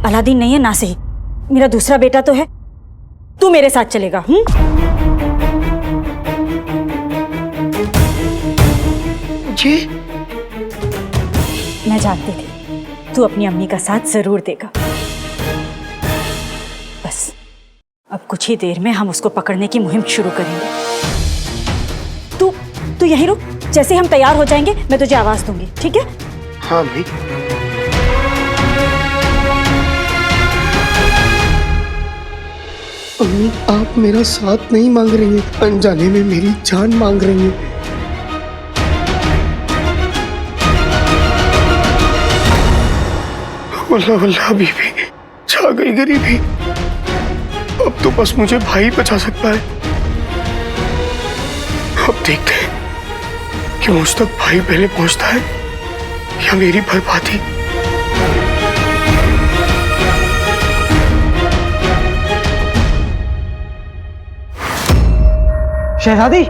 Aladdin नहीं है ना सही, मेरा दूसरा बेटा तो है। तू मेरे साथ चलेगा? जी मैं जानती थी तू अपनी अम्मी का साथ जरूर देगा। बस अब कुछ ही देर में हम उसको पकड़ने की मुहिम शुरू करेंगे। तू यहीं रुक, जैसे हम तैयार हो जाएंगे मैं तुझे आवाज दूंगी, ठीक है? हाँ भाई। अम्मी आप मेरा साथ नहीं मांग रही हैं, अनजाने में मेरी जान मांग रही हैं। वल्लाह वल्लाह बीबी, छा गई गरीबी। अब तो बस मुझे भाई बचा सकता है। अब देखते हैं कि मुझ तक भाई पहले पहुंचता है या मेरी बर्बादी। शहजादी,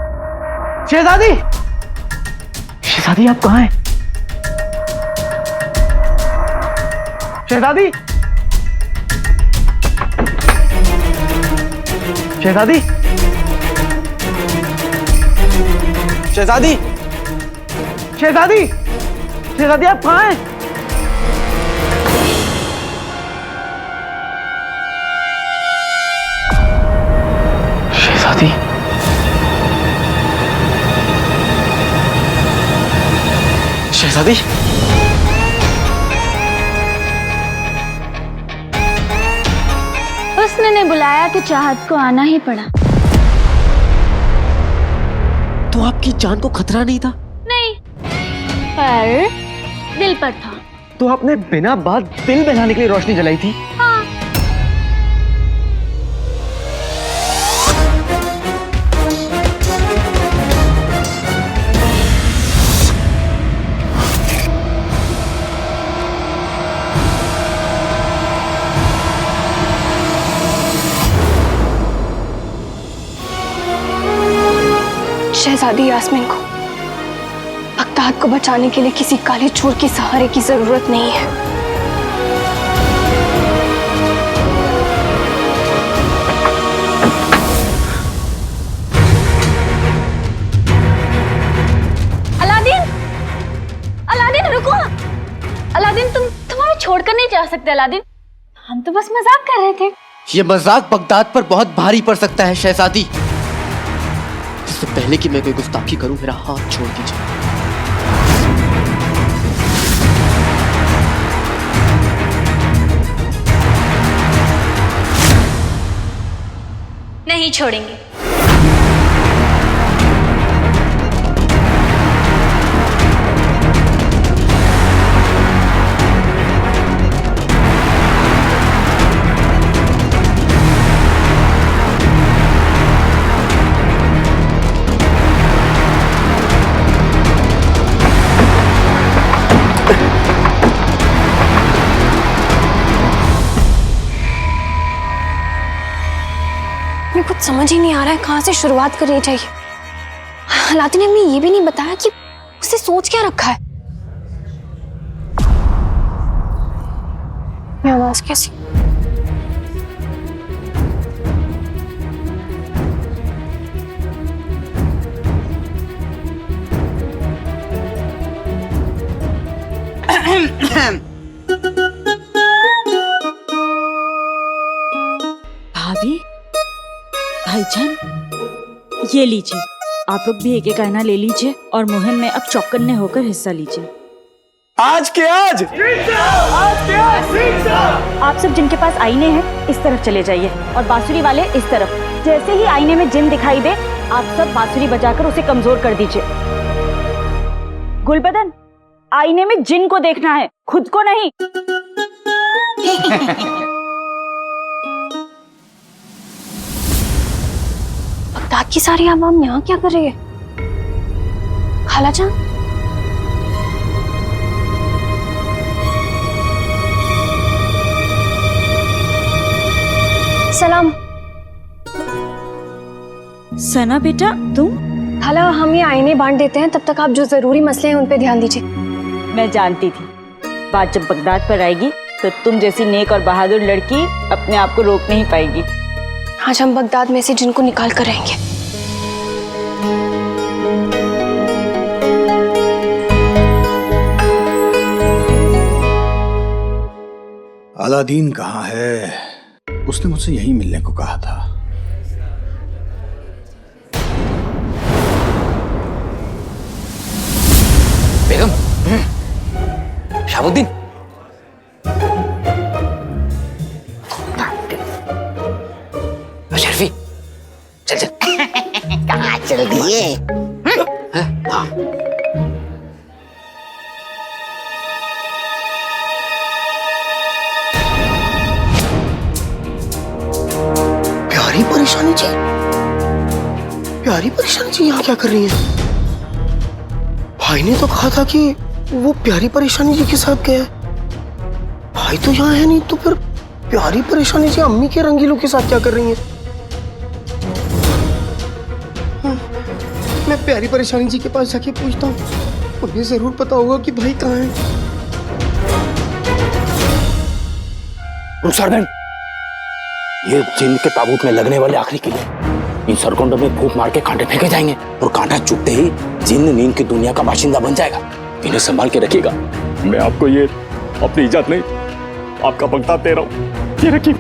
शहजादी, शहजादी आप कहाँ हैं? शहजादी, शहजादी, शहजादी, शहजादी, शहजादी आप कहाँ हैं? शहजादी, शहजादी, उसने ने बुलाया तो चाहत को आना ही पड़ा। तो आपकी जान को खतरा नहीं था? नहीं, पर दिल पर था। तो आपने बिना बात दिल बहलाने के लिए रोशनी जलाई थी? हाँ। शहजादी यास्मीन को बगदाद को बचाने के लिए किसी काले चोर के सहारे की जरूरत नहीं है। अलादीन, अलादीन रुको। अलादीन तुम हमें छोड़कर नहीं जा सकते। अलादीन हम तो बस मजाक कर रहे थे। ये मजाक बगदाद पर बहुत भारी पड़ सकता है शहजादी। इससे पहले कि मैं कोई गुस्ताखी करूं, मेरा हाथ छोड़ दीजिए। नहीं छोड़ेंगे। कुछ समझ ही नहीं आ रहा है कहाँ से शुरुआत करनी चाहिए। अलादीन ने हमें ये भी नहीं बताया कि उसे सोच क्या रखा है। ये आवाज कैसी? भाभी, भाईजान, ये लीजिए, आप लोग भी एक एक आईना ले लीजिए और मुहिम में अब चौकन्ने होकर हिस्सा लीजिए। आज के आज, आप सब जिनके पास आईने हैं इस तरफ चले जाइए और बांसुरी वाले इस तरफ। जैसे ही आईने में जिन दिखाई दे आप सब बांसुरी बजाकर उसे कमजोर कर दीजिए। गुलबदन, आईने में जिन को देखना है, खुद को नहीं। बगदाद की सारी आवाम यहाँ क्या कर रही है? खालाजान, सलाम। सना बेटा, तुम? खाला हम ये आईने बांट देते हैं, तब तक आप जो जरूरी मसले हैं उन पे ध्यान दीजिए। मैं जानती थी बात जब बगदाद पर आएगी तो तुम जैसी नेक और बहादुर लड़की अपने आप को रोक नहीं पाएगी। आज हम बगदाद में से जिनको निकाल कर रहेंगे। अलादीन कहाँ है? उसने मुझसे यहीं मिलने को कहा था। बेगम, शाहबुद्दीन, शर्फी, चल चल। कहाँ चल दिए? हाँ। प्यारी परेशानी जी, प्यारी परेशानी जी यहाँ क्या कर रही है? भाई ने तो कहा था कि वो प्यारी परेशानी जी के साथ गया है। भाई तो यहाँ है नहीं, तो फिर प्यारी परेशानी जी अम्मी के रंगीलों के साथ क्या कर रही है? मैं प्यारी परेशानी जी के पास जाके पूछता हूँ, उन्हें जरूर पता होगा कि भाई कहाँ है। सरगन, ये जिन्न के ताबूत में लगने वाले आखिरी किले, इन सरकुंडों में फूंक मार के कांटे फेंके जाएंगे और कांटा चुभते ही जिन्न नींद की दुनिया का बाशिंदा बन जाएगा। इन्हें संभाल के रखिएगा। मैं आपको ये अपनी इजाजत नहीं, आपका बगदाद दे रहा हूँ, ये रखिए।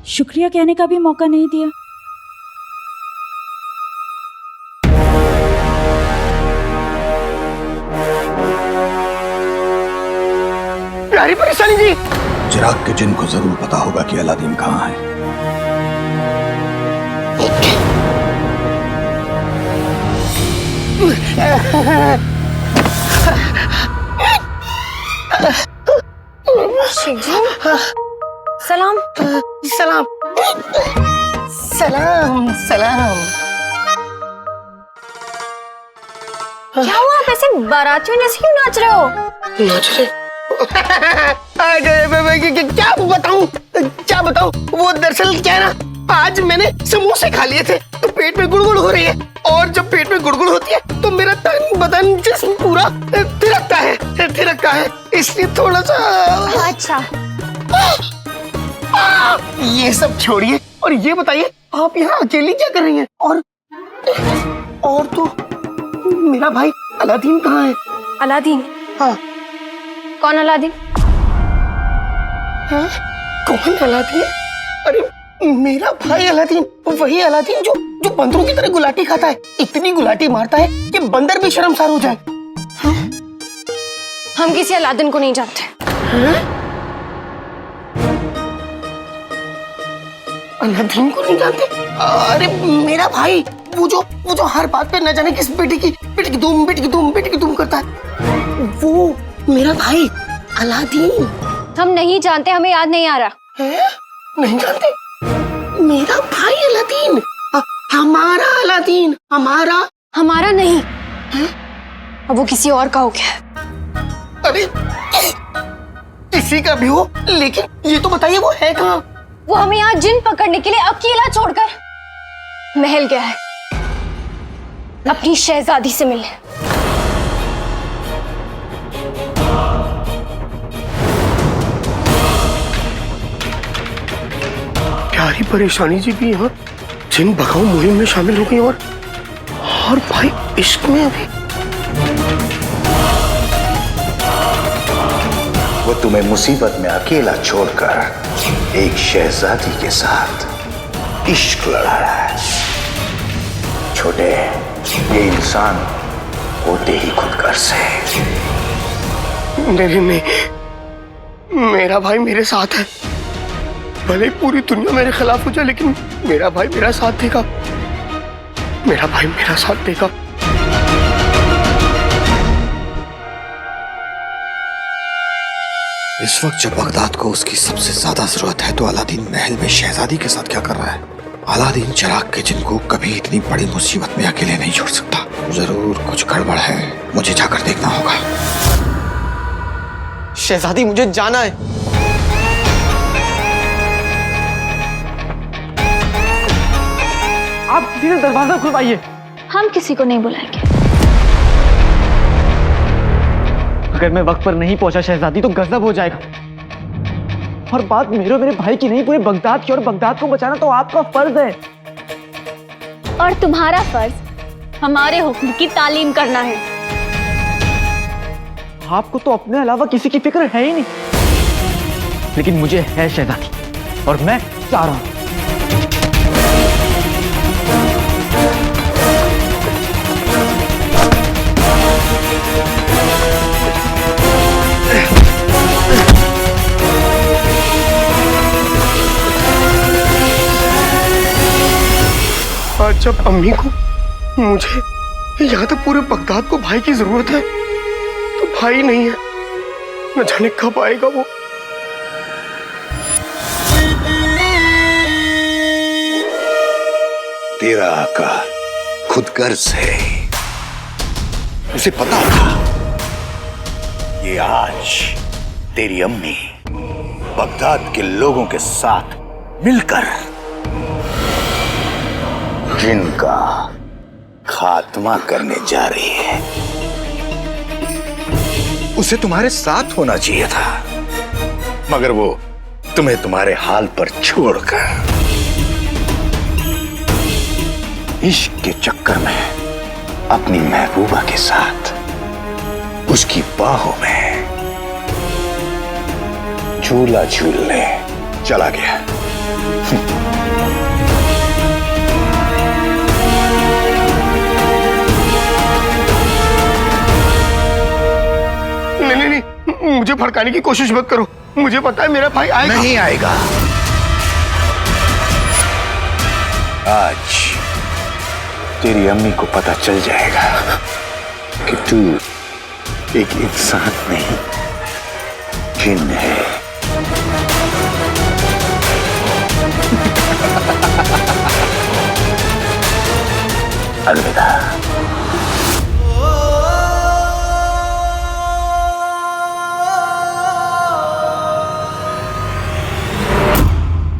शुक्रिया कहने का भी मौका नहीं दिया। प्यारी परेशानी जी, चिराग के जिन को जरूर पता होगा कि अलादीन कहाँ है। शेख जी, सलाम। सलाम सलाम सलाम। क्या हुआ? आप ऐसे बारातियों जैसे क्यों नाच रहे हो? नाच रहे? क्या बताऊं? वो दरअसल क्या है ना, आज मैंने समोसे खा लिए थे तो पेट में गुड़गुड़ हो रही है, और जब पेट में गुड़गुड़ होती है तो मेरा तन बदन जिस्म पूरा थिरकता है, इसलिए थोड़ा सा। अच्छा, ये सब छोड़िए और ये बताइए, आप यहाँ अकेली क्या कर रही हैं? और तो मेरा भाई अलादीन कहाँ है? अलादीन? हाँ। कौन अलादीन? हाँ? कौन अलादीन? अरे मेरा भाई अलादीन, वही अलादीन जो बंदरों की तरह गुलाटी खाता है, इतनी गुलाटी मारता है कि बंदर भी शर्मसार हो जाए। हाँ? हम किसी अलादीन को नहीं जानते। हाँ? अलादीन को नहीं जानते? अरे मेरा भाई, वो जो हर बात पे न जाने किस बेटी की धूम करता है, वो मेरा भाई अलादीन। हम नहीं जानते, हमें याद नहीं आ रहा है? नहीं जानते? मेरा भाई अलादीन, हमारा अलादीन, हमारा नहीं है? अब वो किसी और का हो गया। अरे किसी का भी हो, लेकिन ये तो बताइए वो है कहाँ? वो हमें यहाँ जिन पकड़ने के लिए अकेला छोड़कर महल गया है, अपनी शहजादी से मिलने। प्यारी परेशानी जी भी यहाँ जिन भगाओ मुहिम में शामिल हो गई, और भाई इश्क में अभी। वो तुम्हें मुसीबत में अकेला छोड़कर एक शहजादी के साथ इश्क लड़ा रहा है। छोटे, ये इंसान होते ही खुदगर से। नहीं, मेरा भाई मेरे साथ है, भले पूरी दुनिया मेरे खिलाफ हो जाए, लेकिन मेरा भाई मेरा साथ देगा, मेरा भाई मेरा साथ देगा। इस वक्त जब बगदाद को उसकी सबसे ज्यादा जरूरत है, तो अलादीन महल में शहजादी के साथ क्या कर रहा है? अलादीन चिराग के जिन को कभी इतनी बड़ी मुसीबत में अकेले नहीं छोड़ सकता। जरूर कुछ गड़बड़ है, मुझे जाकर देखना होगा। शहजादी, मुझे जाना है। आप सीधे दरवाजा खुलवाइए। हम किसी को नहीं बुलाएंगे। अगर मैं वक्त पर नहीं पहुंचा शहजादी तो गजब हो जाएगा। और बात मेरे भाई की नहीं, पूरे बगदाद की, और बगदाद को बचाना तो आपका फर्ज है। और तुम्हारा फर्ज हमारे हुक्म की तालीम करना है। आपको तो अपने अलावा किसी की फिक्र है ही नहीं, लेकिन मुझे है शहजादी, और मैं चाह रहा हूं। आज जब अम्मी को, मुझे, यहाँ तक पूरे बगदाद को भाई की जरूरत है, तो भाई नहीं है। न जाने कब आएगा वो। तेरा आका खुदगर्ज है, उसे पता था ये आज तेरी अम्मी बगदाद के लोगों के साथ मिलकर जिनका खात्मा करने जा रही है। उसे तुम्हारे साथ होना चाहिए था, मगर वो तुम्हें तुम्हारे हाल पर छोड़कर इश्क के चक्कर में अपनी महबूबा के साथ उसकी बाहों में झूला झूलने चला गया। नहीं, मुझे भड़काने की कोशिश मत करो। मुझे पता है मेरा भाई आएगा। नहीं आएगा। आज तेरी अम्मी को पता चल जाएगा कि तू एक इंसान नहीं, जिन है। अलविदा।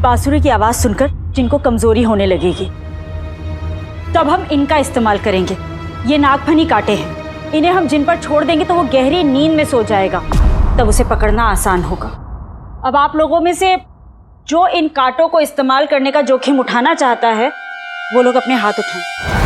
बांसुरी की आवाज सुनकर जिनको कमजोरी होने लगेगी, तब हम इनका इस्तेमाल करेंगे। ये नागफनी कांटे हैं, इन्हें हम जिन पर छोड़ देंगे तो वो गहरी नींद में सो जाएगा, तब उसे पकड़ना आसान होगा। अब आप लोगों में से जो इन कांटों को इस्तेमाल करने का जोखिम उठाना चाहता है, वो लोग अपने हाथ उठाएं।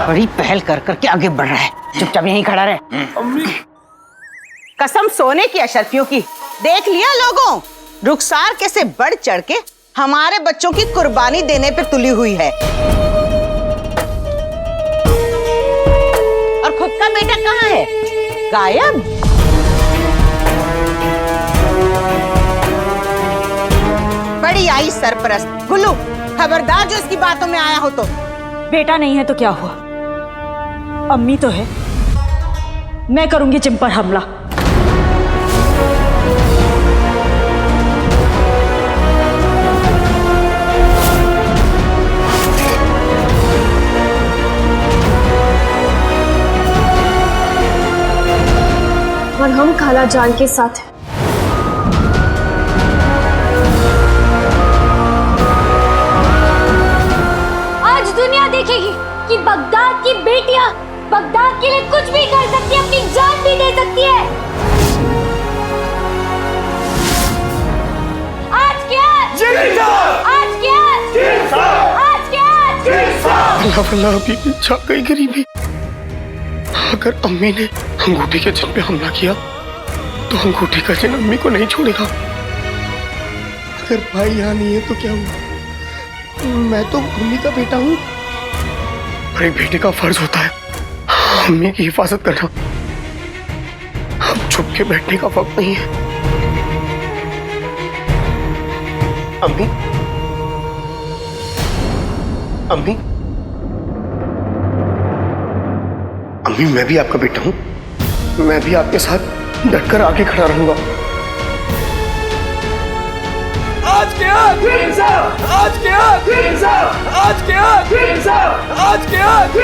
बड़ी पहल कर करके आगे बढ़ रहा है, चुपचाप यहीं खड़ा रहे। कसम सोने की अशरफियों की, देख लिया लोगों, रुखसार कैसे बढ़ चढ़ के हमारे बच्चों की कुर्बानी देने पे तुली हुई है। और खुद का बेटा कहाँ है? गायब। बड़ी आई सरपरस्त। गुल्लू, खबरदार जो इसकी बातों में आया हो तो। बेटा नहीं है तो क्या हुआ, अम्मी तो है। मैं करूंगी जिम पर हमला। और हम खाला जान के साथ हैं। आज दुनिया देखेगी कि बगदाद की बेटियां बगदाद के लिए कुछ भी कर सकती है, अपनी जान भी दे सकती है। आज क्या? आज क्या? आज क्या? अल्लाह अभी छा गई गरीबी। अगर अम्मी ने अंगूठी के जिन पे हमला किया तो अंगूठी का जिन अम्मी को नहीं छोड़ेगा। अगर भाई यहाँ नहीं है तो क्या हुआ? मैं तो अम्मी का बेटा हूँ, और एक बेटे का फर्ज होता है अम्मी की हिफाजत करना। अब छुप के बैठने का वक्त नहीं है। अम्मी, अम्मी, अम्मी, मैं भी आपका बेटा हूं। मैं भी आपके साथ डटकर आगे खड़ा रहूंगा। आज के आज, आज के आज, आज के आज। आज के आज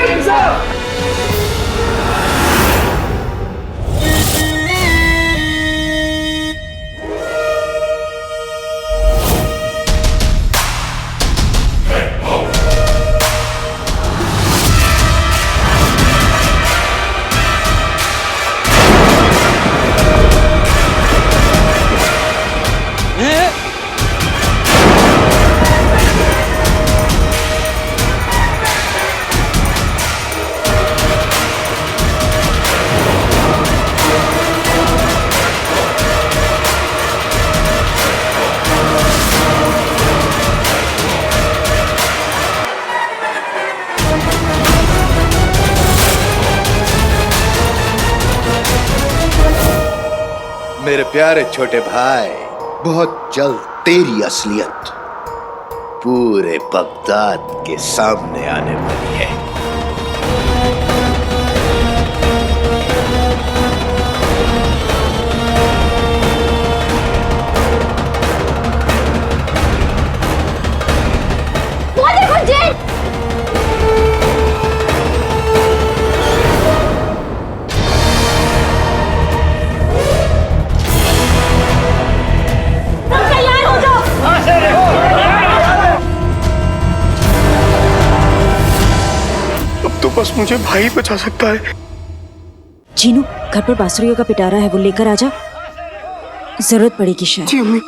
मेरे प्यारे छोटे भाई, बहुत जल्द तेरी असलियत पूरे बगदाद के सामने आने वाली है। वो देखो जेट। बस मुझे भाई बचा सकता है। चीनू, घर पर बांसुरियों का पिटारा है, वो लेकर आजा, जरूरत पड़ेगी शायद। जी अम्मी।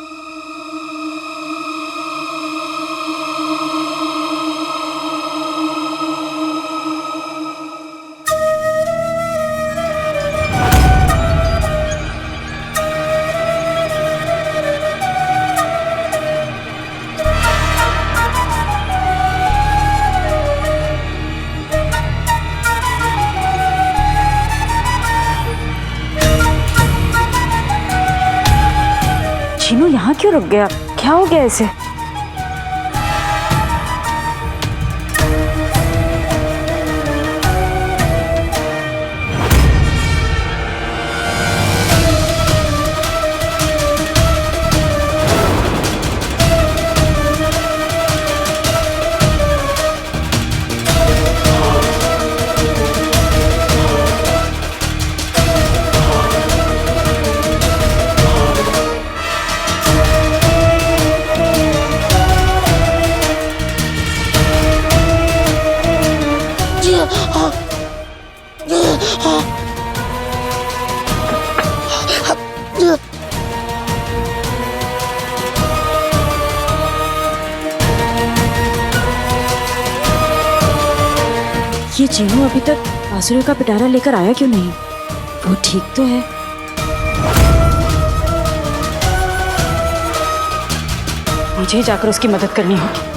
चीनू यहाँ क्यों रुक गया? क्या हो गया इसे? ये चीनू अभी तक बांसुरी का पिटारा लेकर आया क्यों नहीं? वो ठीक तो है। मुझे ही जाकर उसकी मदद करनी होगी।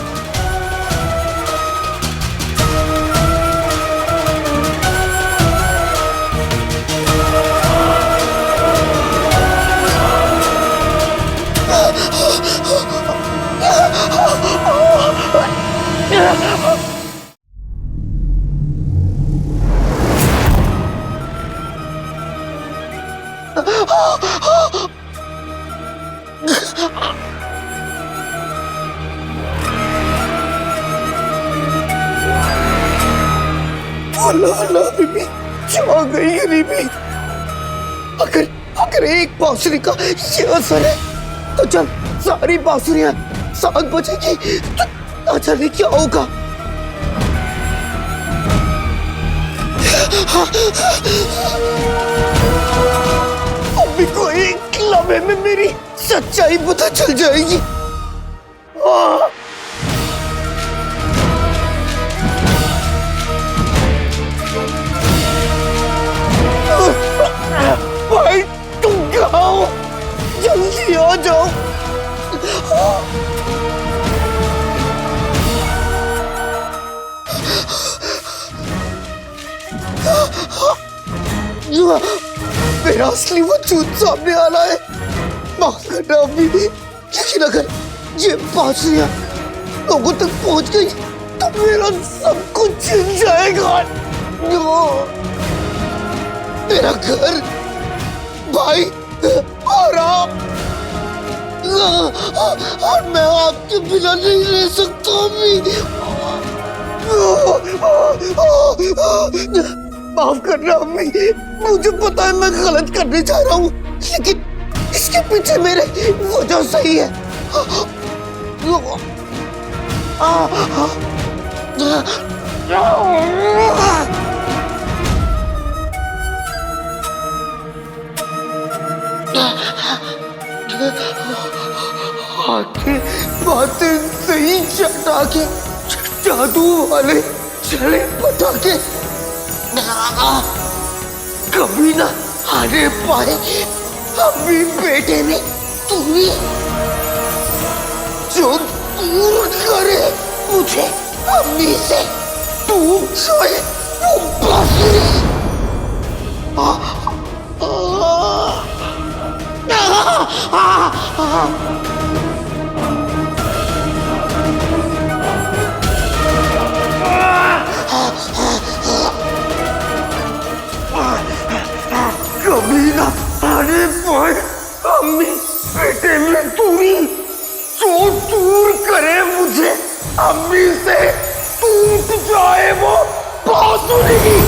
अल्लाह बीबी, जा गई गरीबी। अगर एक बांसुरी का ये असर है तो चल सारी बांसुरियां साथ बचेगी तो ना जाने क्या होगा। अभी को एक लम्हे में मेरी सच्चाई पता चल जाएगी। भाई तुम कहाँ हो? जल्दी आ जाओ। मेरा असली वजूद सामने आ रहा है। माफ करना अभी भी, लेकिन अगर ये बांसुरियां लोगों तक पहुंच गई तो मेरा सब कुछ छिन जाएगा। मेरा घर, भाई और आप, और मैं आपके बिना नहीं रह सकता अभी। माफ करना अम्मी, मुझे पता है मैं गलत करने जा रहा हूँ, लेकिन इसके पीछे मेरे वजह सही है। बातें सही चटा के जादू वाले चले पटाखे कभी ना आने पाए अम्मी बेटे में तुम्हें जो दूर करे मुझे अम्मी से, तू चाहे वो बांसुरी। कभी ना आने पाए अम्मी बेटे में दूरी, जो दूर करे मुझे अम्मी से, टूट जाए वो बांसुरी।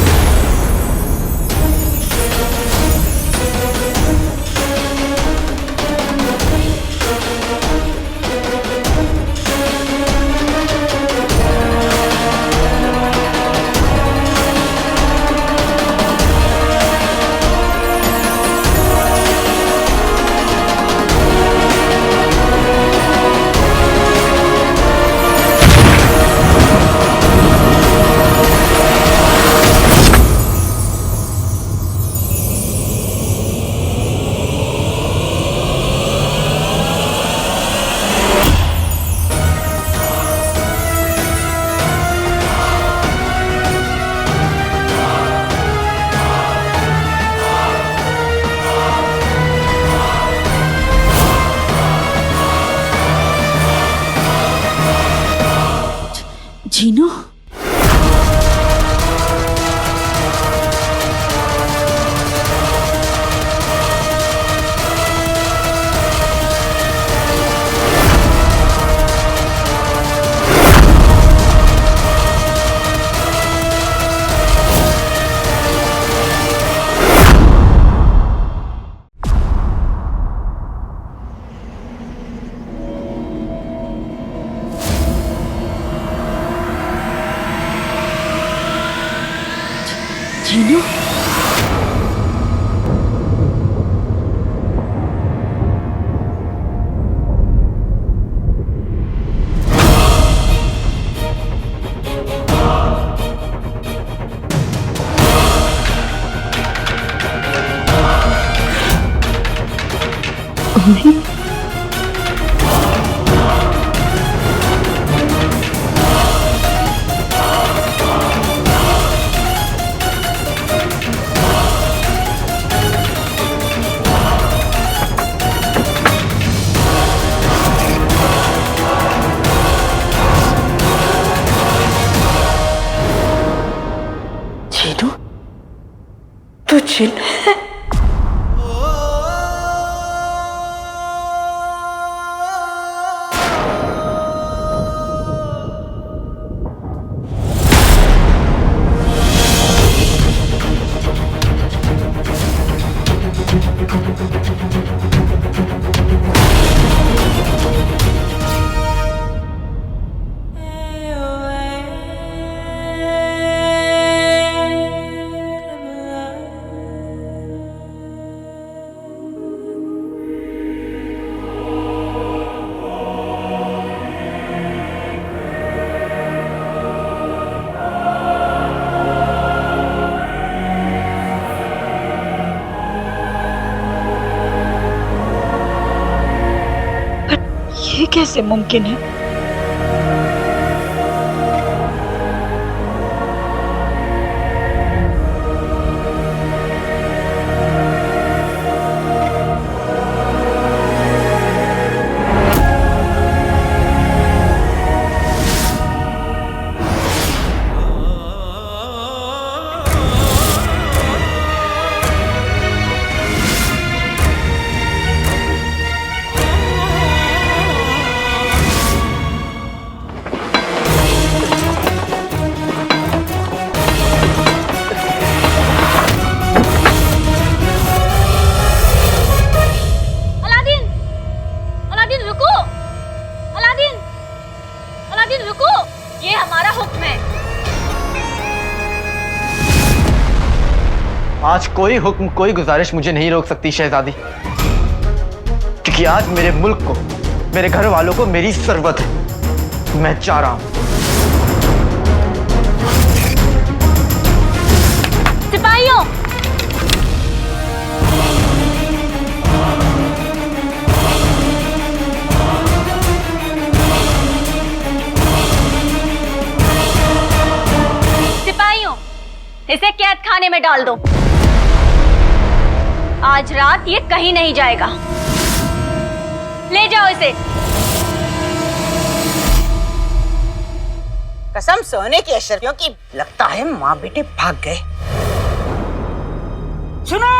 जीनू, जीनू, जीनू, तू जिन है? ये कैसे मुमकिन है? आज कोई हुक्म, कोई गुजारिश मुझे नहीं रोक सकती शहजादी, क्योंकि आज मेरे मुल्क को, मेरे घर वालों को मेरी जरूरत है। मैं जा रहा हूं। सिपाहियों, सिपाहियों, इसे कैद खाने में डाल दो। आज रात ये कहीं नहीं जाएगा। ले जाओ इसे। कसम सोने की अशरफियों की, लगता है माँ बेटे भाग गए। सुनो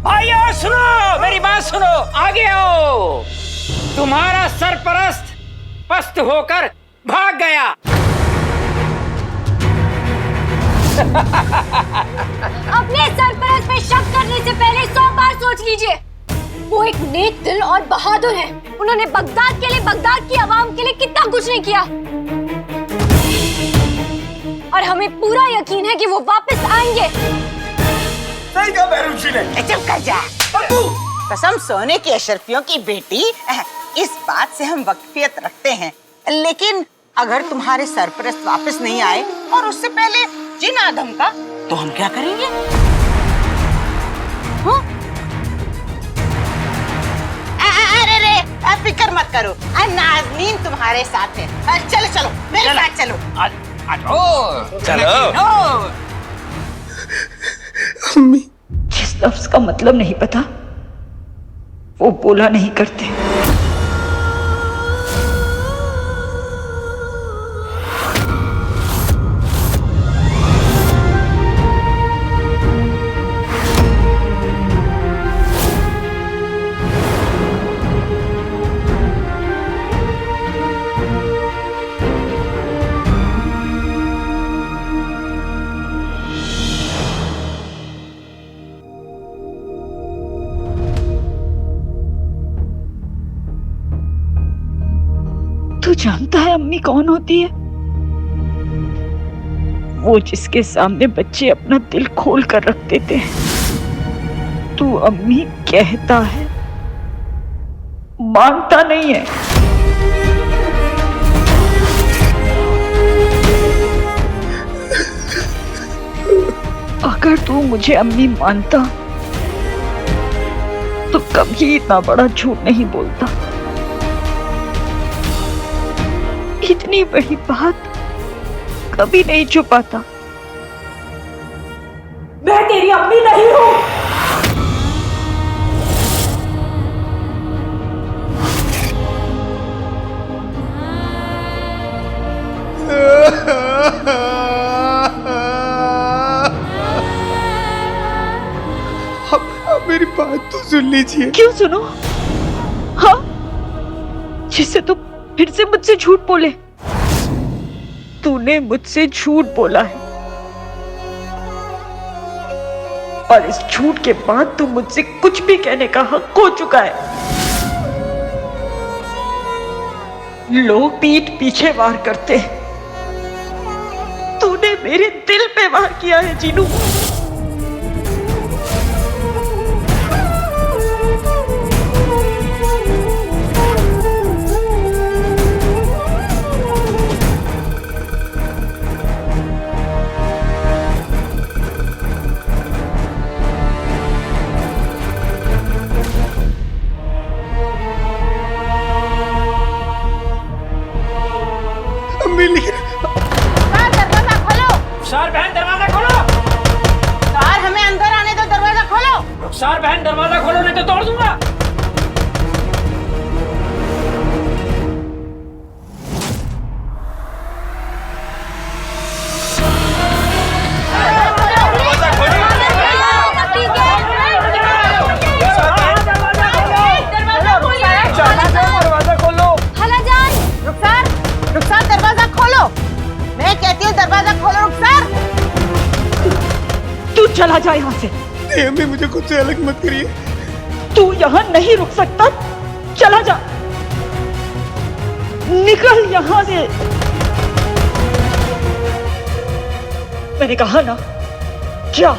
भाइयों, सुनो मेरी बात सुनो, आगे आओ। तुम्हारा सरपरस्त पस्त होकर भाग गया। अपने सरपरस्त पे शक करने से पहले 100 बार सोच लीजिए। वो एक नेक दिल और बहादुर है। उन्होंने बगदाद के लिए, बगदाद की आवाम के लिए कितना कुछ नहीं किया, और हमें पूरा यकीन है कि वो वापस आएंगे। सही कहा बहरूची ने। चुप कर जा। कसम सोने की अशरफियों की बेटी, इस बात से हम वाकिफियत रखते हैं, लेकिन अगर तुम्हारे सरपरस्त वापस नहीं आए और उससे पहले जिन आदम का, तो हम क्या करेंगे? अरे फिक्र मत करो, नाज़नीन तुम्हारे साथ है। चलो चलो मेरे साथ चलो। चलो। अम्मी, जिस लफ्ज का मतलब नहीं पता वो बोला नहीं करते। तू जानता है अम्मी कौन होती है? वो जिसके सामने बच्चे अपना दिल खोल कर रख देते हैं। तू अम्मी कहता है, मानता नहीं है। अगर तू मुझे अम्मी मानता तो कभी इतना बड़ा झूठ नहीं बोलता। इतनी बड़ी बात कभी नहीं छुपाता। मैं तेरी अम्मी नहीं हूं। अब मेरी बात तो सुन लीजिए। क्यों सुनो? हाँ, जिससे तू फिर से मुझसे झूठ बोले। तूने मुझसे झूठ बोला है, और इस झूठ के बाद तू मुझसे कुछ भी कहने का हक खो चुका है। लोग पीठ पीछे वार करते हैं, तूने मेरे दिल पे वार किया है जीनू। दरवाजा खोलो। रुखसार बहन दरवाजा खोलो। यार हमें अंदर आने दो, दरवाजा खोलो। रुखसार बहन दरवाजा खोलो, नहीं तो तोड़ दूंगा। दरवाजा खोलो। खालाजान, रुखसार दरवाजा खोलो। मैं कहती हूँ दरवाजा खोलो रुखसार। तू चला जा यहाँ से। नहीं अम्मी, मुझे खुद से अलग मत करिए। तू यहाँ नहीं रुक सकता, चला जा, निकल यहाँ से। मैंने कहा ना, जा।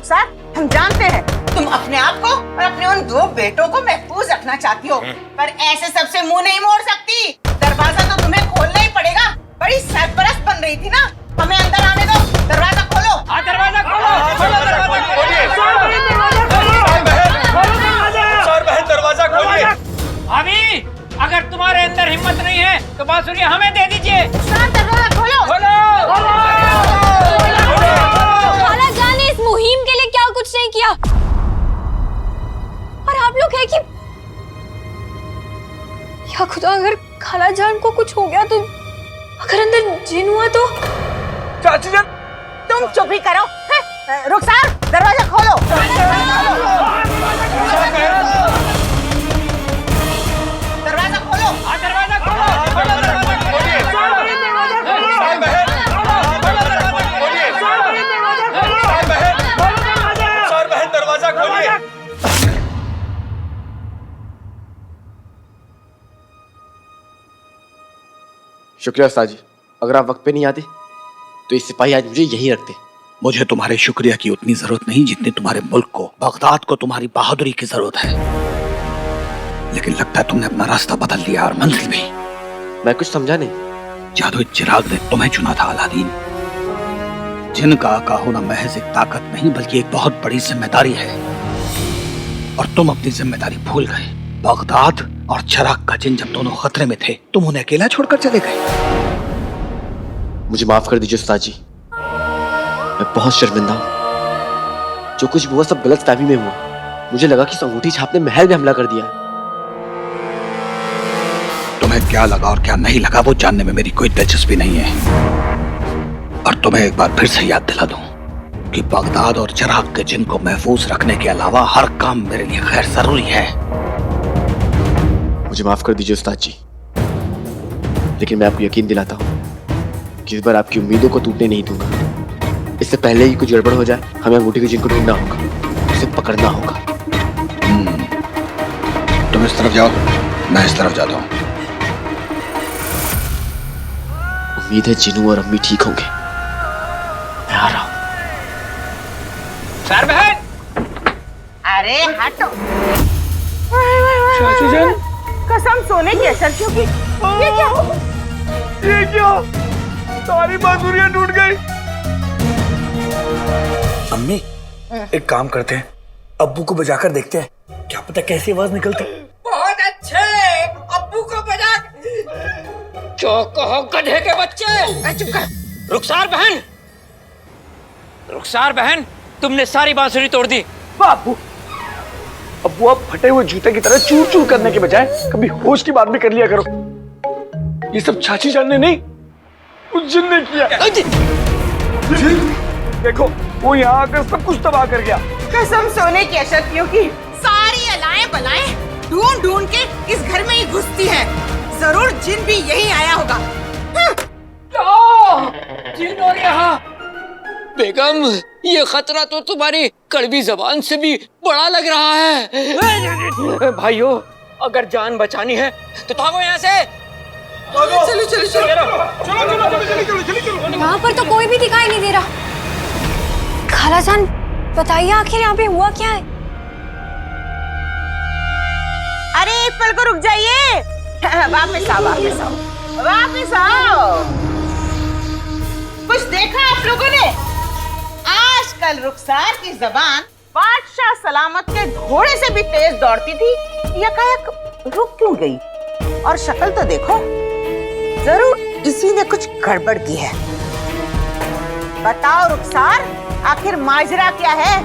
रुखसार, हम जानते हैं तुम अपने आप को और अपने उन 2 बेटों को महफूज रखना चाहती हो, पर ऐसे सबसे मुंह नहीं मोड़ सकती। दरवाजा तो तुम्हें खोलना ही पड़ेगा। बड़ी सरपरस्त बन रही थी ना, हमें अंदर आने दो। दरवाजा खोलो। दरवाजा खोलो, दरवाजा खोलिए। अभी अगर तुम्हारे अंदर हिम्मत नहीं है तो बांसुरी हमें दे दीजिए। दरवाजा खोलो। खाला जान ने इस मुहिम के लिए क्या कुछ नहीं किया, और आप लोग है कि या खुदा, अगर खाला जान को कुछ हो गया तो, अगर अंदर जिन हुआ तो। चाची जान, तुम चुप ही करो। रुखसार, दरवाजा खोलो। दरवाजा खोलो। दरवाजा खोलो। दरवाजा खोलिए। शुक्रिया उस्ताद जी, अगर आप वक्त पे नहीं आते तो ये सिपाही आज मुझे यहीं रखते। मुझे तुम्हारे शुक्रिया की उतनी जरूरत नहीं जितनी तुम्हारे मुल्क को, बगदाद को तुम्हारी बहादुरी की जरूरत है। लेकिन लगता है तुमने अपना रास्ता बदल लिया और मंजिल भी। मैं कुछ समझा नहीं। जादुई चिराग ने तुम्हें चुना था अलादीन। जिन का आका होना महज एक ताकत नहीं बल्कि एक बहुत बड़ी जिम्मेदारी है, और तुम अपनी जिम्मेदारी भूल गए। बगदाद और चिराग का जिन जब दोनों खतरे में थे, तुम उन्हें अकेला छोड़कर चले गए। मुझे माफ कर दीजिए उस्ताद जी, मैं बहुत शर्मिंदा हूँ। जो कुछ भी हुआ सब गलत फहमी में हुआ। मुझे लगा कि उस अंगूठी छाप ने महल में हमला कर दिया है। तुम्हें क्या लगा और क्या नहीं लगा वो जानने में मेरी कोई दिलचस्पी नहीं है, और तुम्हें एक बार फिर से याद दिला दूं कि बगदाद और चिराग के जिन को महफूज रखने के अलावा हर काम मेरे लिए खैर जरूरी है। मुझे माफ कर दीजिए उस्ताद जी, लेकिन मैं आपको यकीन दिलाता हूँ कि इस बार आपकी उम्मीदों को टूटने नहीं दूंगा। इससे पहले ही कुछ गड़बड़ हो जाए, हमें अंगूठी के जिन को ढूंढना होगा, उसे पकड़ना होगा। तुम इस तरफ जाओ, मैं इस तरफ जाता हूँ। उम्मीद है जिनू और अम्मी ठीक होंगे। मैं आ रहा हूँ। सर बहन, अरे हटो। चाची जान, कसम सोने की असर की। ये क्या? ये क्या? सारी बांसुरियां टूट गई। अम्मी, एक काम करते हैं, अब्बू को बजाकर देखते हैं, क्या पता कैसी आवाज निकलती। बहुत अच्छे, अब्बू को बजा। जो कहो गधे के बच्चे। चुप कर। रुखसार बहन, तुमने सारी बांसुरी तोड़ दी। अब्बू, अब्बू आप फटे हुए जूते की तरह चूर चूर करने के बजाय कभी होश की बात भी कर लिया करो। ये सब चाची जान ने नहीं, उस जिन ने किया। देखो, वो यहाँ आकर सब कुछ तबाह कर गया। कसम सोने की अशर्फियों की, सारी अलाएं बलाएं ढूंढ ढूंढ के इस घर में ही घुसती है। जरूर जिन भी यही आया होगा। जिन और यहाँ। बेगम, ये खतरा तो तुम्हारी कड़वी जबान से भी बड़ा लग रहा है। भाइयों, अगर जान बचानी है तो भागो यहाँ से। चलो चलो चलो। यहाँ पर तो कोई भी दिखाई नहीं दे रहा। खाला जान, बताइए आखिर यहाँ पे हुआ क्या है? अरे एक पल को रुक जाइए। वापस आओ, वापस आओ, वापस आओ। कुछ देखा आप लोगों ने? आजकल रुखसार की जबान बादशाह सलामत के घोड़े से भी तेज दौड़ती थी, यकायक रुक क्यों गई? और शक्ल तो देखो, जरूर इसी ने कुछ गड़बड़ की है। बताओ रुखसार, आखिर माजरा क्या है?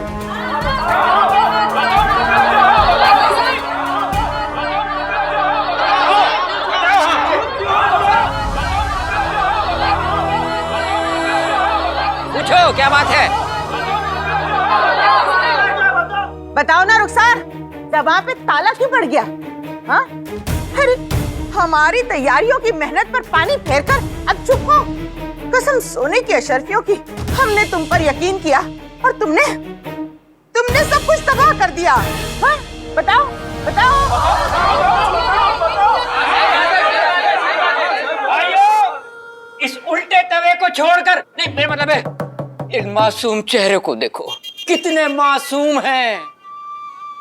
पूछो, क्या बात है? बताओ ना रुखसार, जबान पे ताला क्यों पड़ गया? हाँ? अरे हमारी तैयारियों की मेहनत पर पानी फेरकर अब चुप हो। कसम सोने की अशर्फियों की, हमने तुम पर यकीन किया और तुमने सब कुछ तबाह कर दिया। हाँ? बताओ बताओ। इस उल्टे तवे को छोड़कर, नहीं मेरा मतलब है इस मासूम चेहरे को देखो। कितने मासूम हैं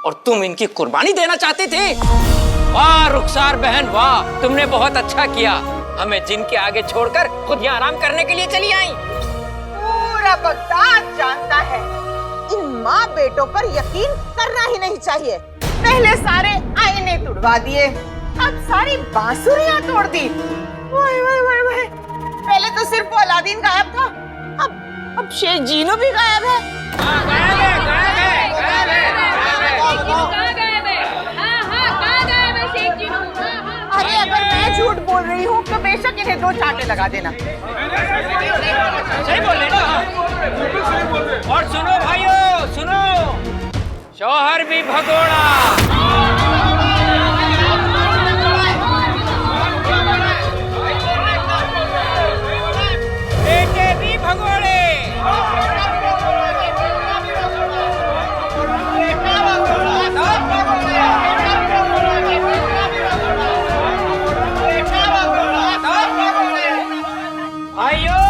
और तुम इनकी कुर्बानी देना चाहते थे। वाह रुखसार बहन वाह, तुमने बहुत अच्छा किया। हमें जिन के आगे छोड़कर खुद यहाँ आराम करने के लिए चली आई। पूरा बगदाद जानता है इन माँ बेटों पर यकीन करना ही नहीं चाहिए। पहले सारे आईने तुड़वा दिए, अब सारी बांसुरियां तोड़ दी। वाह वाह वाह वाह। पहले तो सिर्फ वो अलादीन गायब था, अब शेख जीनू भी गायब है। गायब है, गायब है, गायब है। अरे अगर मैं झूठ बोल रही हूँ तो बेशक इन्हें 2 चांटे लगा देना। सही बोल रहे ना। और सुनो भाइयों सुनो, शौहर भी भगोड़ा, बेटे भी भगोड़े। भाइयों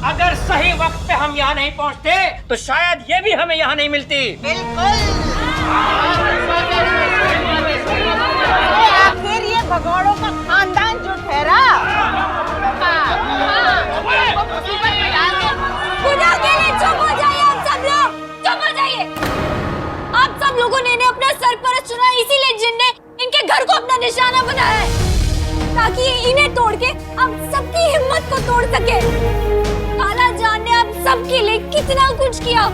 अगर सही वक्त पे हम यहाँ नहीं पहुँचते तो शायद ये भी हमें यहाँ नहीं मिलती। आखिर ये भगोड़ों का खानदान जो ठहरा। खुदा के लिए चुप हो जाइए आप सब लोग, चुप हो जाइए। आप सब लोगों ने इन्हें अपना सरपरस्त चुना, इसीलिए जिन ने इनके घर को अपना निशाना बनाया है, ताकि ये इन्हें तोड़ के आप सबकी हिम्मत को तोड़ सके। काला जान ने आप सबके लिए कितना कुछ किया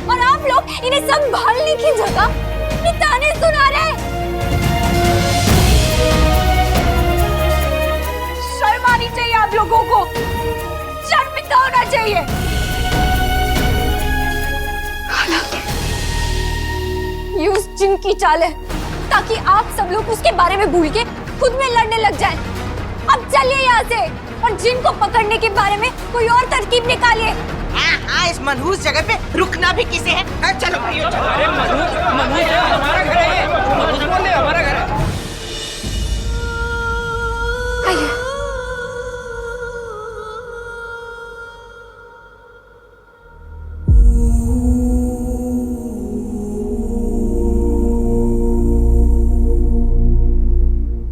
और आप लोग इन्हें संभालने की जगह अपने ताने सुना रहे हैं। शर्म आनी चाहिए आप लोगों को, शर्मिंदा होना चाहिए। ये उस जिन की चाल है ताकि आप सब लोग उसके बारे में भूल के खुद में लड़ने लग जाएं। अब चलिए यहाँ से और जिन को पकड़ने के बारे में कोई और तरकीब निकालिए। हाँ, इस मनहूस जगह पे रुकना भी किसे है? चलो भाइयों चलो। अरे मनहूस हमारा घर है, मनहूस बोल दे हमारा घर है। आइए।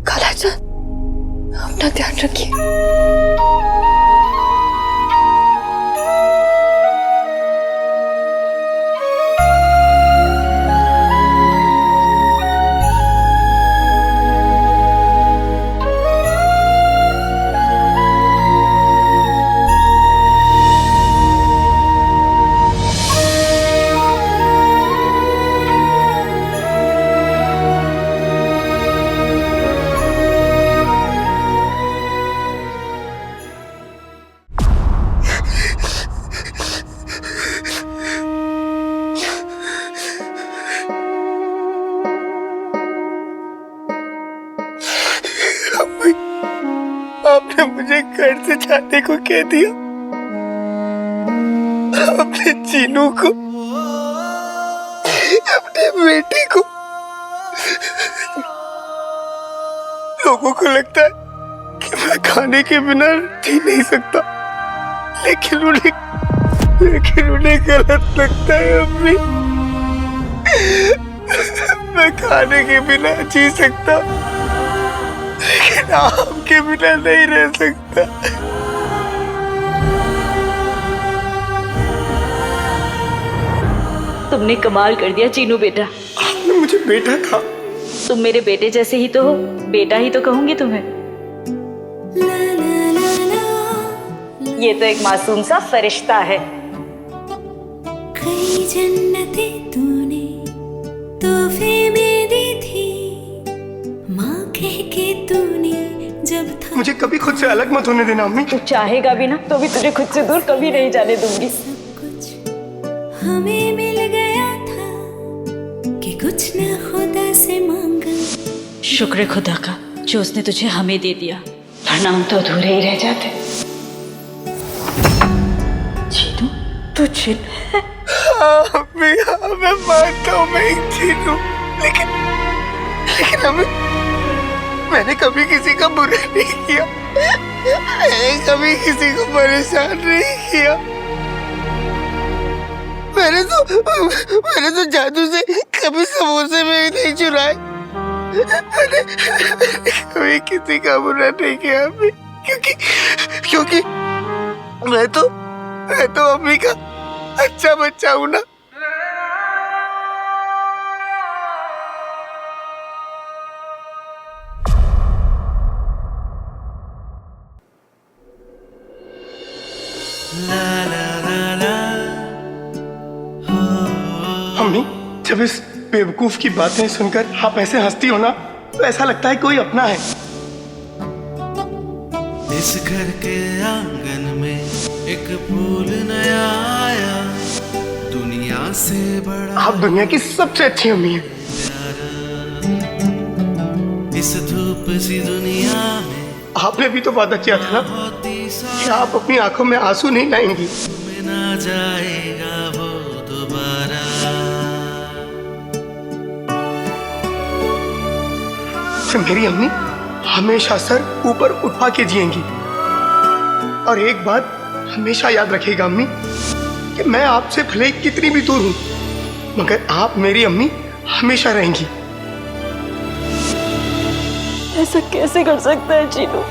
खालाजान अपना ध्यान रखिए। आपने मुझे घर से जाने को कह दिया, अपने चीनू को, अपने बेटे को। लोगों को लगता है कि मैं खाने के बिना जी नहीं सकता, लेकिन उन्हें गलत लगता है अम्मी। मैं खाने के बिना जी सकता, लेकिन आपके बिना नहीं रह सकता। तुमने कमाल कर दिया चीनू बेटा। आपने मुझे बेटा कहा। तुम मेरे बेटे जैसे ही तो हो, बेटा ही तो कहूंगी तुम्हें। ये तो एक मासूम सा फरिश्ता है। कई जन्नतें तूने तोहफे में दी थी, माँ कह के तूने जब था। मुझे कभी खुद से अलग मत होने देना अम्मी। तू चाहेगा भी ना तो भी तुझे खुद से दूर कभी नहीं जाने दूंगी। सब कुछ हमें मिल गया था कि कुछ न खुदा से मांगा। शुक्र है खुदा का जो उसने तुझे हमें दे दिया, वरना हम तो अधूरे ही रह जाते। चीनू तू जिन है? अम्मी हाँ, मैं मानता हूँ मैं एक जिन हूँ, लेकिन मैंने कभी किसी का बुरा नहीं किया, मैंने कभी किसी को परेशान नहीं किया। मैं मैंने तो जादू से कभी समोसे में नहीं चुराए, कभी किसी का बुरा नहीं किया अम्मी, क्योंकि मैं तो अम्मी का अच्छा बच्चा हूँ ना। अम्मी, जब इस बेवकूफ की बातें सुनकर आप ऐसे हंसती हो ना, तो ऐसा लगता है कोई अपना है। इस घर के आंगन में एक फूल नया आया, दुनिया से बड़ा आप दुनिया की सबसे अच्छी अम्मी हैं। इस धूप सी दुनिया में आपने भी तो वादा किया था ना कि आप अपनी आंखों में आंसू नहीं लाएंगी। ना जाएगा वो दोबारा। मेरी अम्मी हमेशा सर ऊपर उठा के जिएंगी, और एक बात हमेशा याद रखिएगा अम्मी, कि मैं आपसे भले कितनी भी दूर हूं, मगर आप मेरी अम्मी हमेशा रहेंगी। ऐसा कैसे कर सकता है चीनू?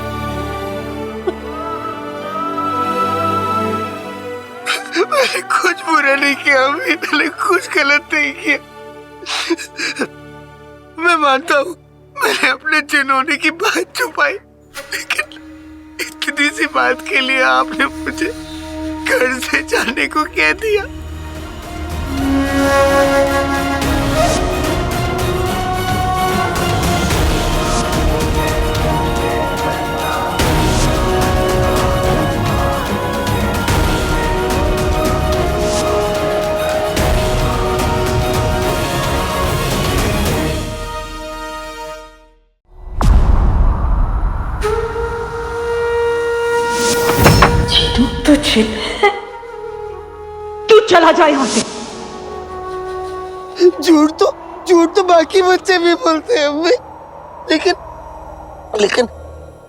मैंने कुछ बुरा नहीं किया अम्मी, मैंने कुछ गलत नहीं किया। मैं मानता हूँ मैंने अपने जिन्होंने की बात छुपाई, लेकिन इतनी सी बात के लिए आपने मुझे घर से जाने को कह दिया। तू छिप है, तू चला जा यहाँ से। झूठ तो बाकी बच्चे भी बोलते हैं अम्मी, लेकिन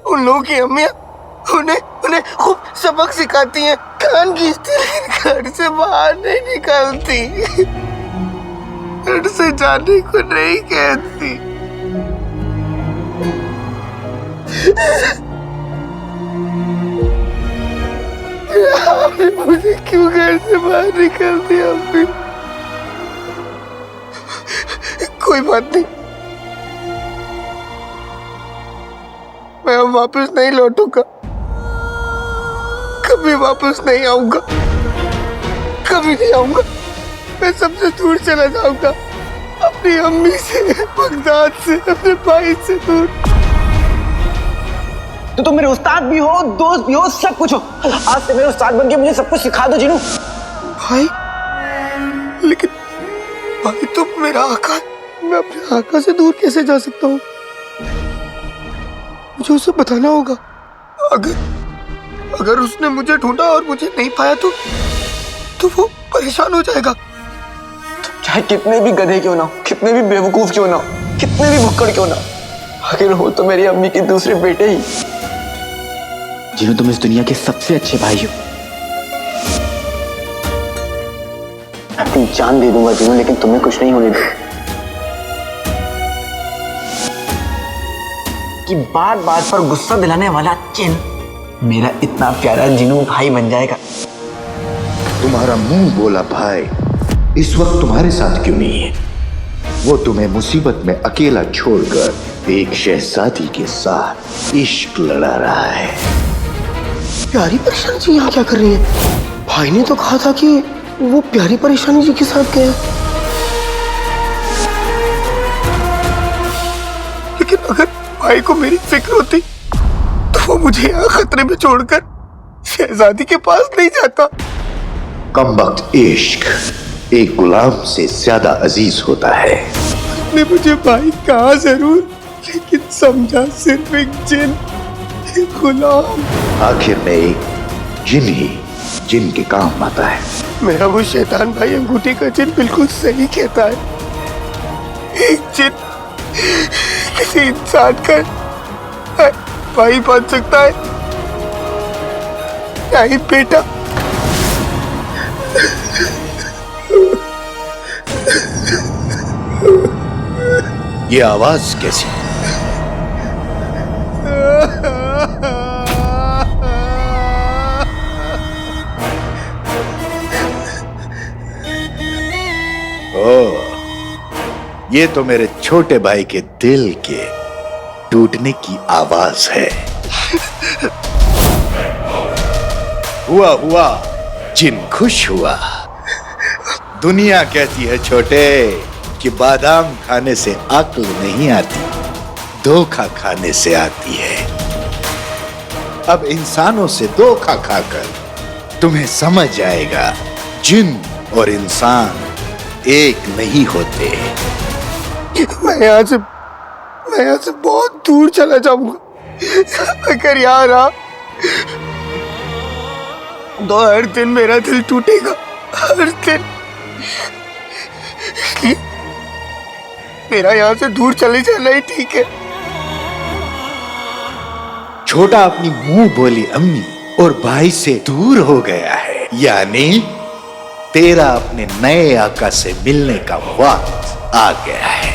उन लोगों की अम्मियां उन्हें खूब सबक सिखाती हैं, कान खींचती, लेकिन घर से बाहर नहीं निकालती, घर से जाने को नहीं कहती। आपने मुझे क्यों घर से बाहर निकाल दिया अम्मी? कोई बात नहीं, मैं अब वापस नहीं लौटूंगा, कभी वापस नहीं आऊंगा, कभी नहीं आऊंगा। मैं सबसे दूर चला जाऊंगा, अपनी अम्मी से, बगदाद से, अपने भाई से दूर। तो तुम मेरे उस्ताद भी हो, दोस्त भी हो, सब कुछ हो। आज से मेरे उस्ताद बन के मुझे सब कुछ सिखा दो जीनू। भाई, लेकिन भाई तो मेरा आका है, मैं अपने आका से दूर कैसे जा सकता हूँ? मुझे उसे बताना होगा। अगर उसने मुझे ढूंढा और मुझे नहीं पाया तो वो परेशान हो जाएगा। चाहे कितने भी गधे क्यों ना हो, कितने भी बेवकूफ क्यों ना हो, कितने भी भुक्कड़ क्यों ना, आखिर हो तो मेरी अम्मी के दूसरे बेटे ही। जिन्हें तुम इस दुनिया के सबसे अच्छे भाई हो। अपनी जान दे दूंगा जिन्हों, लेकिन तुम्हें कुछ नहीं होने दूंगा। कि बात बात पर गुस्सा दिलाने वाला चिन मेरा इतना प्यारा जिनू भाई बन जाएगा। तुम्हारा मुंह बोला भाई इस वक्त तुम्हारे साथ क्यों नहीं है? वो तुम्हें मुसीबत में अकेला छोड़कर एक शहजादी के साथ इश्क लड़ा रहा है। प्यारी परेशानी जी यहाँ क्या कर रही है? भाई ने तो कहा था कि वो प्यारी परेशानी जी के साथ गया, लेकिन अगर भाई को मेरी फिक्र होती तो वो मुझे यहाँ खतरे में छोड़कर शहजादी के पास नहीं जाता। कमबख्त इश्क एक गुलाम से ज्यादा अजीज होता है। उसने मुझे भाई कहा जरूर, लेकिन समझा सिर्फ एक जिन, एक गुलाम। आखिर में एक जिन ही जिन के काम आता है। मेरा वो शैतान भाई अंगूठी का जिन बिल्कुल सही कहता है। एक जिन किसी इंसान का भाई बन सकता है, या ही बेटा। ये आवाज कैसी? ओह, ये तो मेरे छोटे भाई के दिल के टूटने की आवाज है। हुआ हुआ, जिन खुश हुआ। दुनिया कहती है छोटे कि बादाम खाने से अक्ल नहीं आती, धोखा खाने से आती है। अब इंसानों से धोखा खाकर तुम्हें समझ आएगा, जिन और इंसान एक नहीं होते। मैं यहाँ से बहुत दूर चला जाऊंगा। अगर यहाँ रहा तो हर दिन मेरा दिल टूटेगा, हर दिन। मेरा यहाँ से दूर चले जाना ही ठीक है। छोटा अपनी मुंह बोली अम्मी और भाई से दूर हो गया है, यानी तेरा अपने नए आका से मिलने का वक्त आ गया है।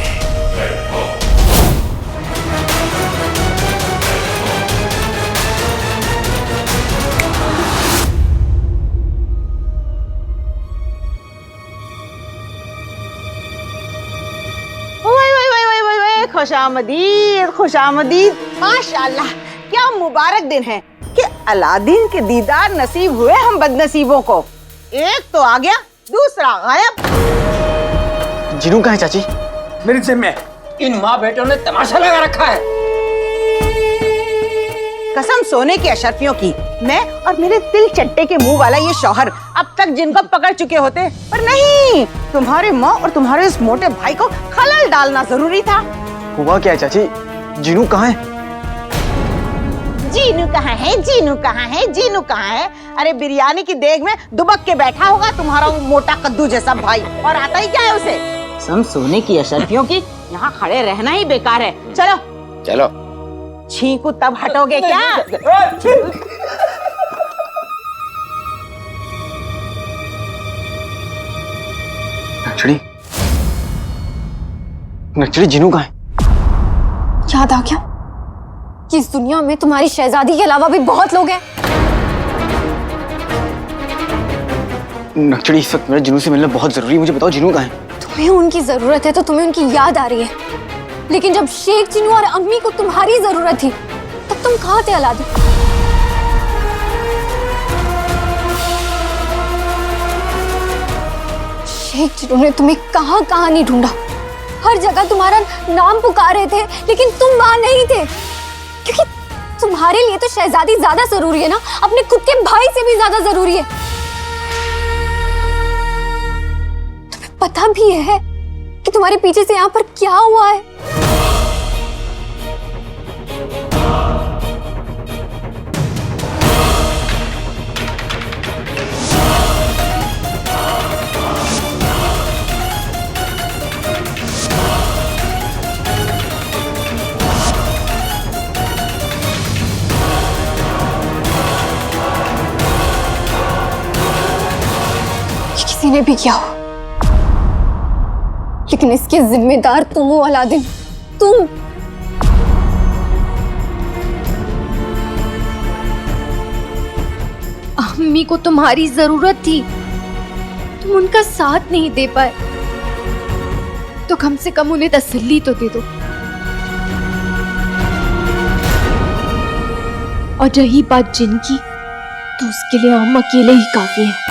खुशामदीद, खुशामदीद। माशाल्लाह, क्या मुबारक दिन है कि अलादीन के दीदार नसीब हुए हम बदनसीबों को। एक तो आ गया, दूसरा गायब। जिनू कहाँ है चाची? मेरे जिम्मे है। इन माँ बेटों ने तमाशा लगा रखा है। कसम सोने के अशरफियों की, मैं और मेरे तिल चट्टे के मुंह वाला ये शौहर अब तक जिनको पकड़ चुके होते, पर नहीं, तुम्हारे माँ और तुम्हारे उस मोटे भाई को खलल डालना जरूरी था। हुआ क्या है चाची? जीनू कहाँ है? जीनू कहाँ है? जीनू कहाँ है? जीनू कहाँ है? अरे बिरयानी की देग में दुबक के बैठा होगा तुम्हारा वो मोटा कद्दू जैसा भाई, और आता ही क्या है उसे? सम सोने की अशरफियों की, यहाँ खड़े रहना ही बेकार है। चलो चलो। छींकू तब हटोगे क्या? नक्चड़ी जीनू कहाँ है? याद आ गया कि इस दुनिया में तुम्हारी शहजादी के अलावा भी बहुत लोग हैं। नक्चड़ी, इस वक्त मेरा जिनू से मिलना बहुत जरूरी है। मुझे बताओ जिनू कहाँ है? तुम्हें उनकी जरूरत है तो तुम्हें उनकी याद आ रही है, लेकिन जब शेख जिनू और अम्मी को तुम्हारी जरूरत थी तब तुम कहाँ थे अलादीन? शेख जिनू ने तुम्हें कहाँ कहाँ नहीं ढूंढा, हर जगह तुम्हारा नाम पुकार रहे थे, लेकिन तुम वहां नहीं थे, क्योंकि तुम्हारे लिए तो शहजादी ज्यादा जरूरी है ना, अपने खुद के भाई से भी ज्यादा जरूरी है। तुम्हें पता भी है कि तुम्हारे पीछे से यहाँ पर क्या हुआ है? किसी ने भी किया हो, लेकिन इसके जिम्मेदार तुम हो अलादीन, तुम। अम्मी को तुम्हारी जरूरत थी, तुम उनका साथ नहीं दे पाए, तो कम से कम उन्हें तसल्ली तो दे दो। और रही बात जिनकी, तो उसके लिए हम अकेले ही काफी हैं।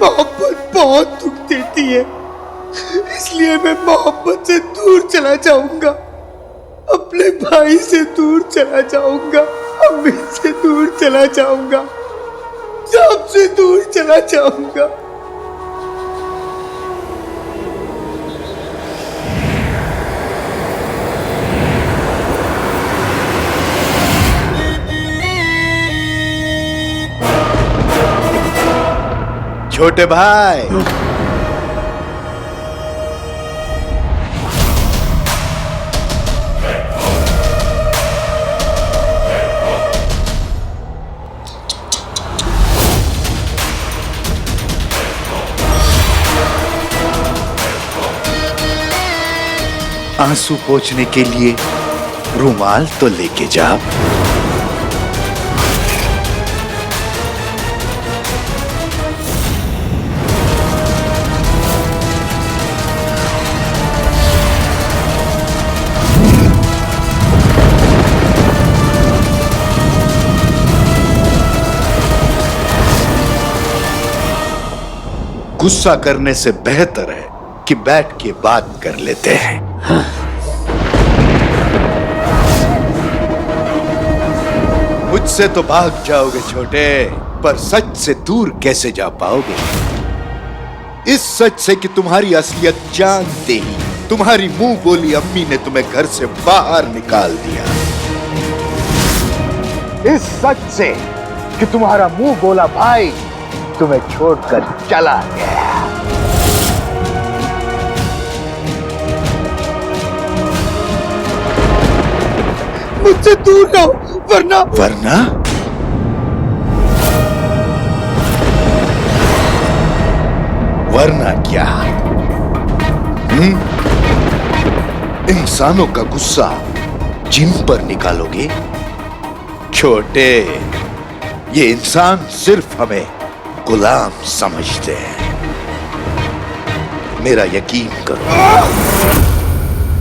मोहब्बत बहुत दुख देती है, इसलिए मैं मोहब्बत से दूर चला जाऊंगा, अपने भाई से दूर चला जाऊंगा, अम्मी से दूर चला जाऊंगा, सबसे दूर चला जाऊंगा। छोटे भाई, आंसू पोंछने के लिए रुमाल तो लेके जाओ। गुस्सा करने से बेहतर है कि बैठ के बात कर लेते हैं। मुझसे तो भाग जाओगे छोटे, पर सच से दूर कैसे जा पाओगे? इस सच से कि तुम्हारी असलियत जानते ही तुम्हारी मुंह बोली अम्मी ने तुम्हें घर से बाहर निकाल दिया। इस सच से कि तुम्हारा मुंह बोला भाई तुम्हें छोड़कर चला गया। मुझसे दूर रहो, वरना वरना क्या? इंसानों का गुस्सा जिन पर निकालोगे? छोटे, ये इंसान सिर्फ हमें गुलाम समझते हैं। मेरा यकीन करो।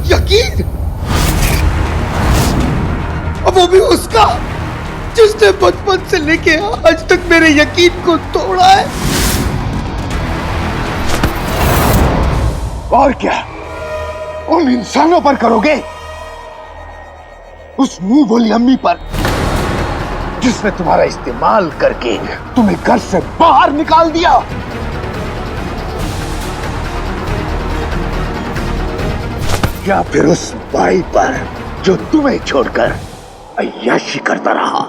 यकीन? अब वो भी उसका, जिसने बचपन से लेके आज तक मेरे यकीन को तोड़ा है। और क्या उन इंसानों पर करोगे? उस मुंह बोली अम्मी पर, जिसने तुम्हारा इस्तेमाल करके तुम्हें घर से बाहर निकाल दिया। या फिर उस भाई पर जो तुम्हें छोड़कर अय्याशी करता रहा।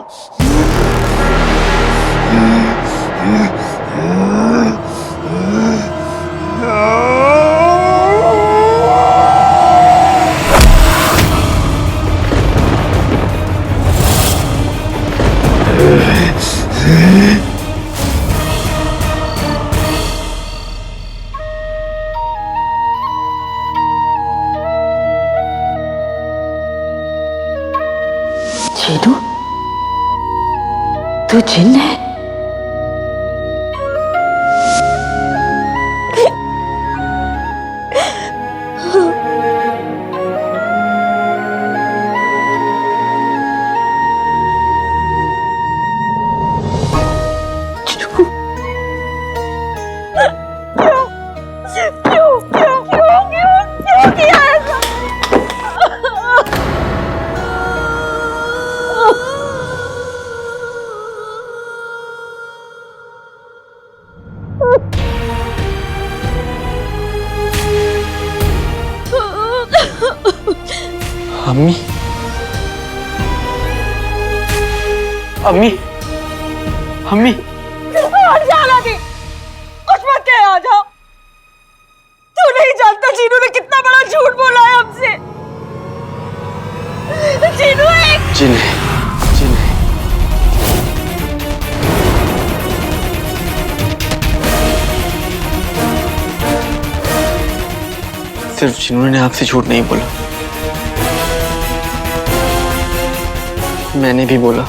चीनू, तू जिन है? क्यों किया ऐसा? अम्मी, अम्मी, अम्मी, हट जा अलादीन, कुछ मत कह, आ जाओ। तू नहीं जानता चीनू ने कितना बड़ा झूठ बोला है हमसे। चीनू एक जिन सिर्फ जिन्होंने ने आपसे झूठ नहीं बोला, मैंने भी बोला।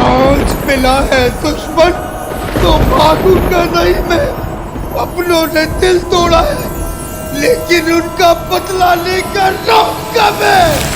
आज मिला है दुश्मन तो भागूंगा नहीं मैं। अपनों ने दिल तोड़ा है, लेकिन उनका बदला लेकर रहूंगा मैं।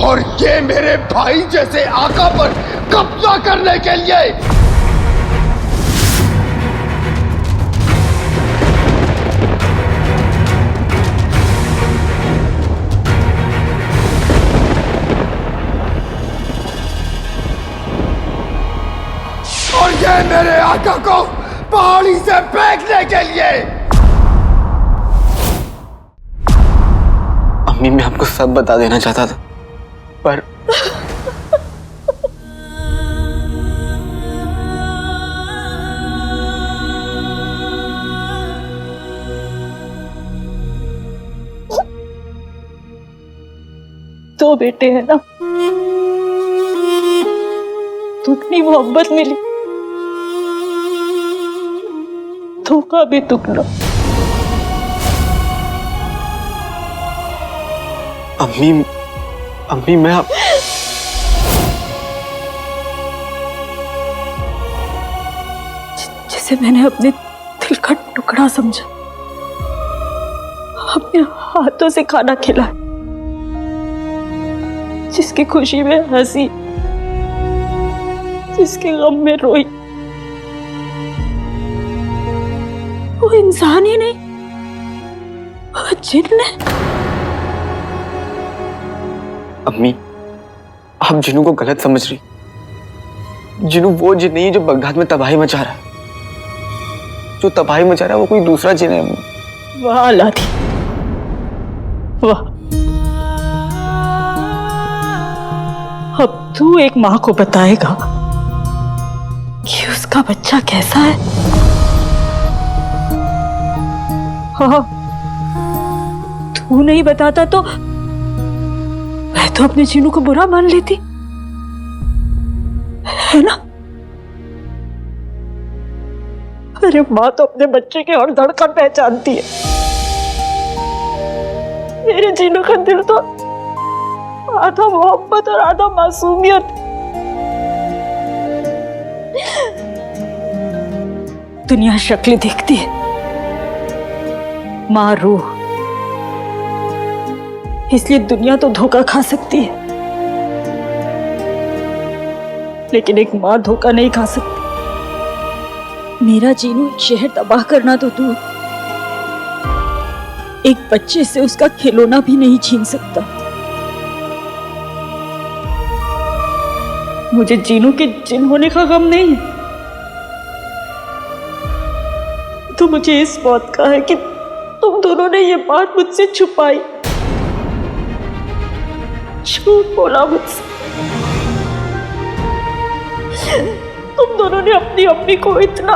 और ये मेरे भाई जैसे आका पर कब्जा करने के लिए और ये मेरे आका को पहाड़ी से फेंकने के लिए। अम्मी, मैं आपको सब बता देना चाहता था, पर दो बेटे हैं ना, दुगनी मोहब्बत मिली, धोखा भी दुगना। अम्मी मैं आप जिसे मैंने अपने दिल का टुकड़ा समझा, अपने हाथों से खाना खिलाया, जिसकी खुशी में हंसी, जिसके गम में रोई, वो इंसान ही नहीं, वो जिन्न है। अम्मी, आप जिन्नू को गलत समझ रही। जिन्नू वो जिन नहीं है जो बगदाद में तबाही मचा रहा है। जो तबाही मचा रहा है वो कोई दूसरा जिन है अम्मी। वाह अलादीन, वाह। अब तू एक माँ को बताएगा कि उसका बच्चा कैसा है। हाँ, तू नहीं बताता तो मैं तो अपने जीनू को बुरा मान लेती, है ना? अरे माँ तो अपने बच्चे के हर धड़कन पहचानती है। मेरे जीनू का दिल तो आधा मोहब्बत और आधा मासूमियत। दुनिया शक्ल देखती है, माँ रूह। इसलिए दुनिया तो धोखा खा सकती है, लेकिन एक माँ धोखा नहीं खा सकती। मेरा जीनू एक शहर तबाह करना तो दूर, एक बच्चे से उसका खिलौना भी नहीं छीन सकता। मुझे जीनू के जिन होने का गम नहीं है, तो मुझे इस बात का है कि तुम दोनों ने ये बात मुझसे छुपाई, झूठ बोला मुझसे। तुम दोनों ने अपनी अम्मी को इतना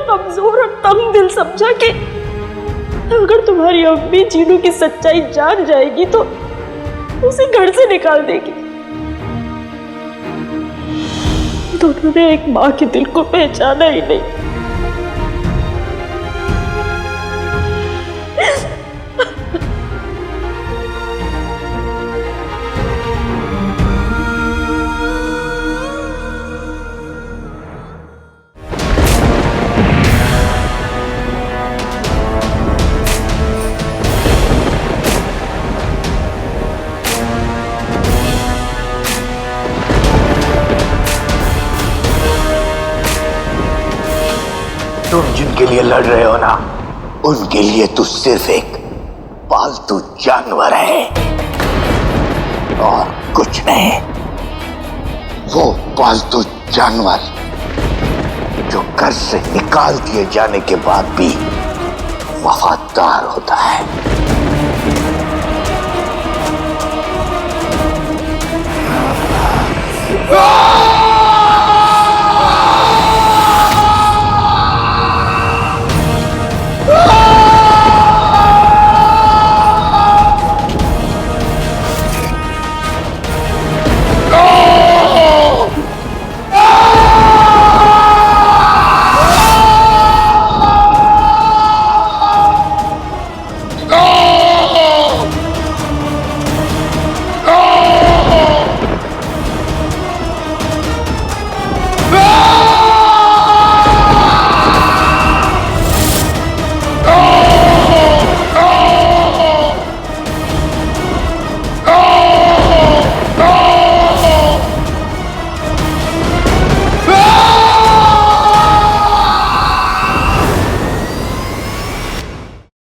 कमजोर और तंग दिल समझा कि अगर तुम्हारी अम्मी जीनू की सच्चाई जान जाएगी तो उसे घर से निकाल देगी। दोनों ने एक माँ के दिल को पहचाना ही नहीं। तुम जिनके लिए लड़ रहे हो ना, उनके लिए तू सिर्फ एक पालतू जानवर है और कुछ नहीं। वो पालतू जानवर जो घर से निकाल दिए जाने के बाद भी वफादार होता है। Ah!